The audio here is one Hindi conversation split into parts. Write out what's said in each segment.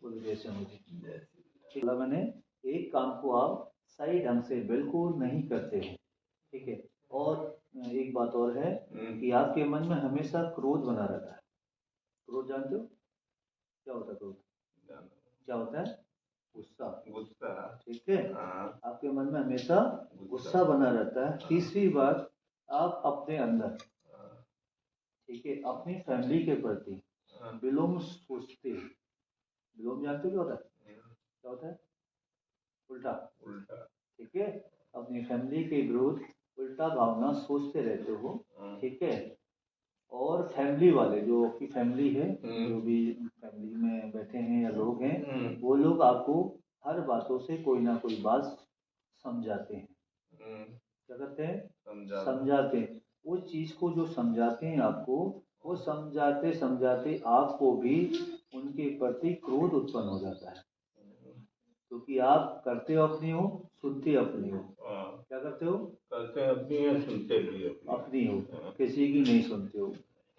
बोलो जैसे मुझे मतलब मैंने एक काम को आप सही ढंग से बिल्कुल नहीं करते हो, ठीक है। और एक बात और है कि आपके मन में हमेशा क्रोध बना रहता है। क्रोध जानते हो क्या होता है? क्रोध क्या होता है? गुस्सा। गुस्सा, ठीक है। आपके मन में हमेशा गुस्सा बना रहता है। तीसरी बात, आप अपने अंदर, ठीक है, अपनी फैमिली के प्रति विलोम सोचते हो। विलोम जानते हो क्या होता है? क्या होता है? उल्टा। उल्टा, ठीक है। अपनी फैमिली के विरुद्ध उल्टा भावना सोचते रहते हो, ठीक है। और फैमिली वाले जो आपकी फैमिली है, जो भी फैमिली में बैठे हैं या लोग हैं, वो लोग आपको हर बातों से कोई ना कोई बात समझाते हैं। क्या करते हैं? समझाते हैं। वो चीज़ को जो समझाते हैं आपको, वो समझाते समझाते आपको भी उनके प्रति क्रोध उत्पन्न हो जाता है, क्योंकि आप करते अपनी हो, सुनते अपनी हो। क्या करते हो? करते अपनी है, सुनते भी अपनी हो, किसी की नहीं सुनते हो,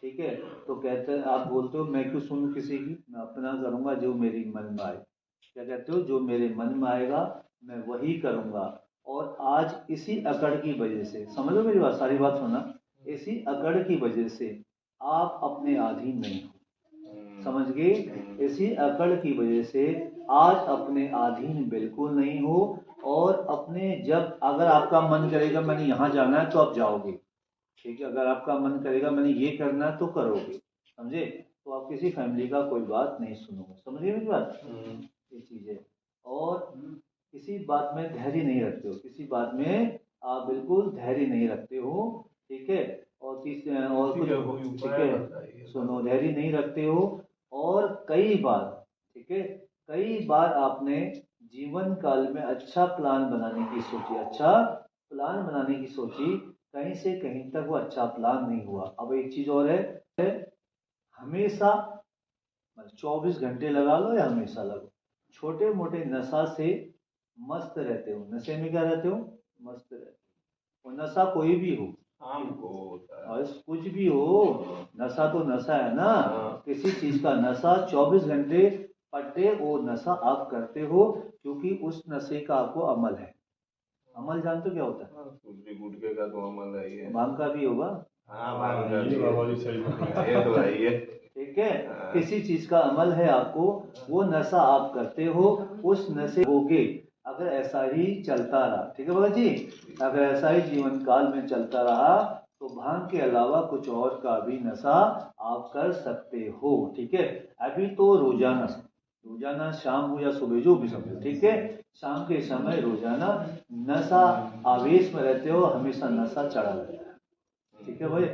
ठीक है। तो कहते हैं, आप बोलते हो मैं क्यों सुनूं किसी की, मैं अपना करूंगा जो मेरे मन में आए। क्या कहते हो? जो मेरे मन में आएगा मैं वही करूंगा। और आज इसी अकड़ की वजह से, समझो मेरी बात, सारी बात सुना, इसी अकड़ की वजह से आप अपने अधीन नहीं हो। समझ गए? इसी अकड़ की वजह से आज अपने अधीन बिल्कुल नहीं हो। और अपने, जब अगर आपका मन करेगा मैंने यहाँ जाना है तो आप जाओगे, ठीक है। अगर आपका मन करेगा मैंने ये करना है तो करोगे, समझे। तो आप किसी फैमिली का कोई बात नहीं सुनोगे। समझिए मेरी बात, ये चीज़ है। और किसी बात में धैर्य नहीं रखते हो, किसी बात में आप बिल्कुल धैर्य नहीं रखते हो, ठीक है। और और कुछ, ठीक है, सुनो, धैर्य नहीं रखते हो। और कई बार, ठीक है, कई बार आपने जीवन काल में अच्छा प्लान बनाने की सोची, अच्छा प्लान बनाने की सोची, कहीं से कहीं तक वो अच्छा प्लान नहीं हुआ। अब एक चीज और है, हमेशा 24 घंटे लगा लो या हमेशा लगो, छोटे मोटे नशा से मस्त रहते हो। नशे में क्या रहते हो? मस्त रहते हो। और नशा कोई भी हो, हमको होता है, और कुछ भी हो, नशा तो नशा है ना। किसी चीज का नशा 24 घंटे पर डे वो नशा आप करते हो, क्योंकि उस नशे का आपको अमल है। अमल जानते हो क्या होता है? सूजी गुटके का तो अमल है ये। भांग का भी होगा। हाँ, भांग का भी है, ये तो है ये। ठीक है। किसी चीज का अमल है आपको, वो नशा आप करते हो, उस नशे होगे। अगर ऐसा ही चलता रहा, ठीक है भगत जी, अगर ऐसा ही जीवन काल में चलता रहा तो भांग के अलावा कुछ और का भी नशा आप कर सकते हो, ठीक है। अभी तो रोजाना, रोजाना शाम हो या सुबह जो भी समझो, ठीक है, शाम के समय रोजाना नशा आवेश में रहते हो, हमेशा नशा चढ़ा रहता है, ठीक है भाई।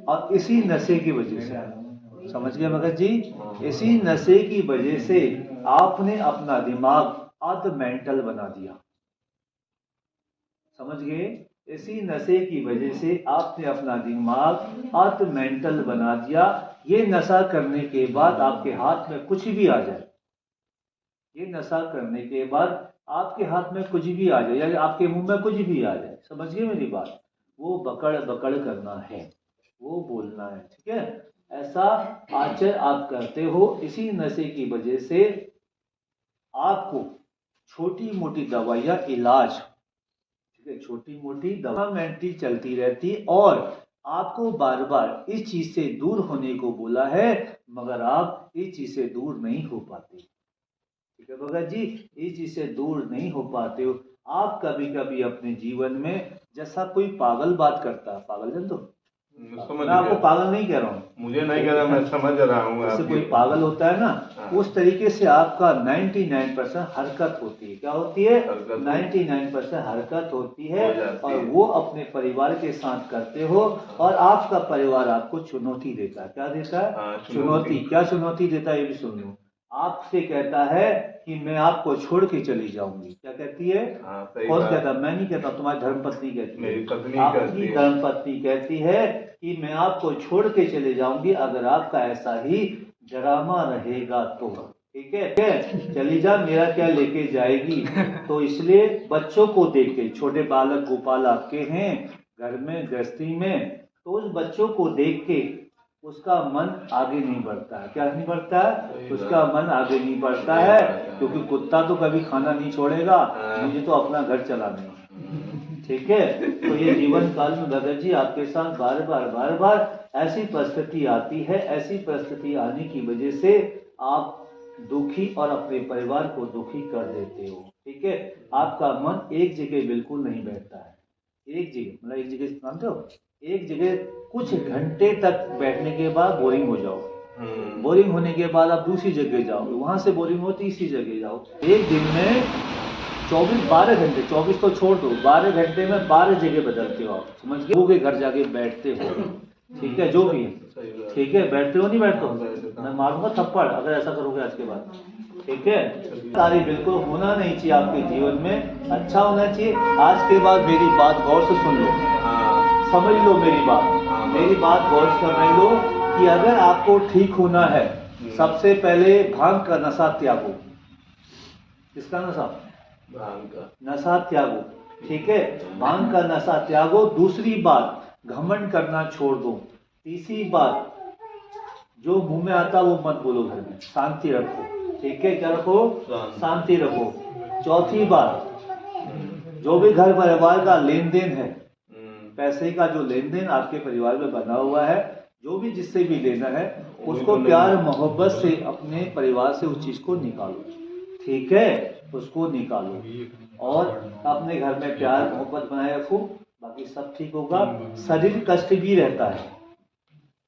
और इसी नशे की वजह से, समझ गए भगत जी, इसी नशे की वजह से आपने अपना दिमाग अर्ध मेंटल बना दिया। समझ गए? इसी नशे की वजह से आपने अपना दिमाग अर्ध मेंटल बना दिया। ये नशा करने के बाद आपके हाथ में कुछ भी आ जाए, ये नशा करने के बाद आपके हाथ में कुछ भी आ जाए, या आपके मुंह में कुछ भी आ जाए, समझिए मेरी बात, वो बकड़ बकड़ करना है, वो बोलना है, ठीक है। ऐसा आचर आप करते हो, इसी नशे की वजह से आपको छोटी मोटी दवाइयाँ इलाज, ठीक है, छोटी मोटी दवा मेंटली चलती रहती, और आपको बार बार इस चीज से दूर होने को बोला है, मगर आप इस चीज से दूर नहीं हो पाते, ठीक है भगत जी, इस चीज से दूर नहीं हो पाते हो। आप कभी कभी अपने जीवन में, जैसा कोई पागल बात करता है, पागल जान तो, मैं आपको पागल नहीं कह रहा हूँ, मुझे नहीं कह रहा, मैं समझ रहा हूँ। जैसे कोई पागल होता है ना, उस तरीके से आपका 99% हरकत होती है। क्या होती है? 99% हरकत होती है, और वो अपने परिवार के साथ करते हो, और आपका परिवार आपको चुनौती देता है। क्या देता है? चुनौती। क्या चुनौती देता है ये भी सुन लो। आपसे कहता है कि मैं आपको छोड़ के चली जाऊंगी। क्या कहती है? कौन कहता है? मैं नहीं कहता, तुम्हारी धर्मपत्नी कहती है, आपकी धर्मपत्नी कहती है कि मैं आपको छोड़ के चले जाऊंगी अगर आपका ऐसा ही ड्रामा रहेगा तो, ठीक है, चली जा, मेरा क्या लेके जाएगी। तो इसलिए बच्चों को देख के, छोटे बालक गोपाल आपके हैं घर में गृहस्थी में, तो उस बच्चों को देख के उसका मन आगे नहीं बढ़ता है। क्या नहीं बढ़ता है? सही उसका बात। मन आगे नहीं बढ़ता नहीं है, बढ़ता है। क्योंकि कुत्ता तो कभी खाना नहीं छोड़ेगा, हाँ। मुझे तो अपना घर चलाना है। ठीक है, तो ये जीवन काल में भगत जी आपके साथ बार बार ऐसी परिस्थिति आती है, ऐसी परिस्थिति आने की वजह से आप दुखी और अपने परिवार को दुखी कर देते हो। ठीक है, आपका मन एक जगह बिल्कुल नहीं बैठता है। एक जगह मतलब एक जगह जानते हो, एक जगह कुछ घंटे तक बैठने के बाद बोरिंग हो जाओ, बोरिंग होने के बाद आप दूसरी जगह जाओ, वहां से बोरिंग हो तीसरी जगह जाओ। एक दिन में 12 घंटे, 24 तो छोड़ दो, 12 घंटे में 12 जगह बदलते हो आप, समझ गए? लोगों के घर जाके बैठते हो। ठीक है, जो भी है, ठीक है, बैठते हो नहीं बैठते हो, मैं मारूंगा थप्पड़ अगर ऐसा करोगे आज के बाद। ठीक है, कार्य बिल्कुल होना नहीं चाहिए आपके जीवन में, अच्छा होना चाहिए। आज के बाद मेरी बात गौर से सुन लो, समझ लो मेरी बात गौर से समझ लो कि अगर आपको ठीक होना है, सबसे पहले भांग का नशा त्यागो। किसका नशा? भांग का नशा त्यागो। ठीक है, भांग का नशा त्यागो। दूसरी बात, घमंड करना छोड़ दो। तीसरी बात, जो मुंह में आता वो मत बोलो, घर में शांति रखो। ठीक है, क्या रखो? शांति रखो। चौथी बात, जो भी घर परिवार का लेन देन है, पैसे का जो लेन देन आपके परिवार में बना हुआ है, जो भी जिससे भी लेना है, उसको प्यार मोहब्बत से अपने परिवार से उस चीज को निकालो। ठीक है, उसको निकालो और अपने घर में प्यार मोहब्बत बनाए रखो, बाकी सब ठीक होगा। शारीरिक कष्ट भी रहता है,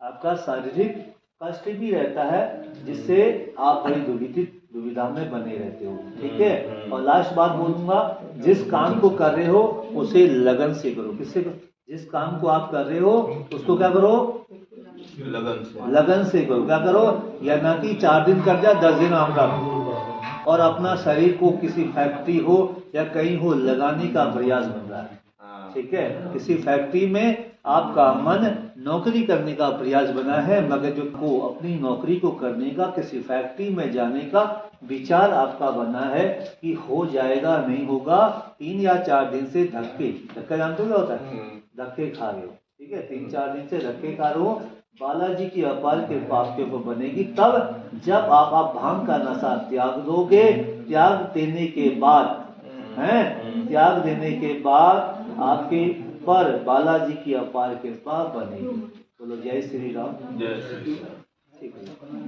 आपका शारीरिक कष्ट भी रहता है, जिससे आप बड़ी दुविधा में बने रहते हो। ठीक है, और लास्ट बात बोलूंगा, जिस काम को कर रहे हो उसे लगन से करो। किससे? जिस काम को आप कर रहे हो उसको क्या करो? लगन से करो। क्या करो? या ना कि 4 दिन कर दिया 10 दिन आराम रखो और अपना शरीर को किसी फैक्ट्री हो या कहीं हो लगाने का प्रयास बन रहा है। ठीक है, किसी फैक्ट्री में आपका मन नौकरी करने का प्रयास बना है, मगर जो को अपनी नौकरी को करने का, किसी फैक्ट्री में जाने का विचार आपका बना है कि हो जाएगा नहीं होगा, 3 या 4 दिन से धक्का जानते हो क्या होता है? धक्के खा रहे हो। ठीक है, 3-4 दिन से धक्के खा रहे हो, बालाजी की अपार कृपा आपके ऊपर बनेगी तब जब आप भांग का नशा त्याग दोगे। त्याग देने के बाद त्याग देने के बाद आपके पर बालाजी की अपार कृपा बनेगी। बोलो जय श्री राम। जय श्री राम। ठीक है।